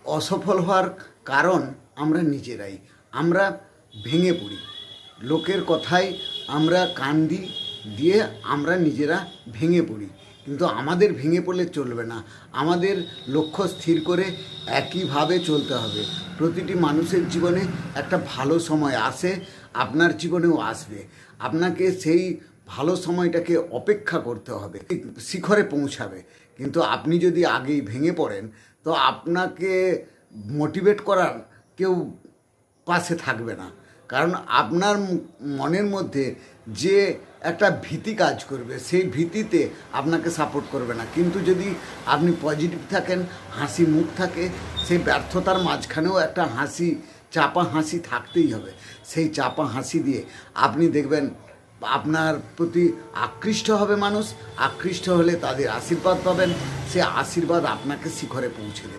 অসফল হওয়ার কারণ আমরা নিজেরাই। আমরা ভেঙে পড়ি, লোকের কথায় আমরা কান দিই, দিয়ে আমরা নিজেরা ভেঙে পড়ি। কিন্তু আমাদের ভেঙে পড়লে চলবে না, আমাদের লক্ষ্য স্থির করে একইভাবে চলতে হবে। প্রতিটি মানুষের জীবনে একটা ভালো সময় আসে, আপনার জীবনেও আসবে। আপনাকে সেই ভালো সময়টাকে অপেক্ষা করতে হবে, শিখরে পৌঁছাবে। কিন্তু আপনি যদি আগেই ভেঙে পড়েন, তো আপনাকে মোটিভেট করার কেউ পাশে থাকবে না। কারণ আপনার মনের মধ্যে যে একটা ভীতি কাজ করবে, সেই ভীতিতে আপনাকে সাপোর্ট করবে না। কিন্তু যদি আপনি পজিটিভ থাকেন, হাসি মুখ থাকে, সেই ব্যর্থতার মাঝখানেও একটা হাসি, চাপা হাসি থাকতেই হবে। সেই চাপা হাসি দিয়ে আপনি দেখবেন আপনার প্রতি আকৃষ্ট হবে মানুষ, আকৃষ্ট হলে তাদের আশীর্বাদ পাবেন, সে আশীর্বাদ আপনাকে শিখরে পৌঁছে দেবে।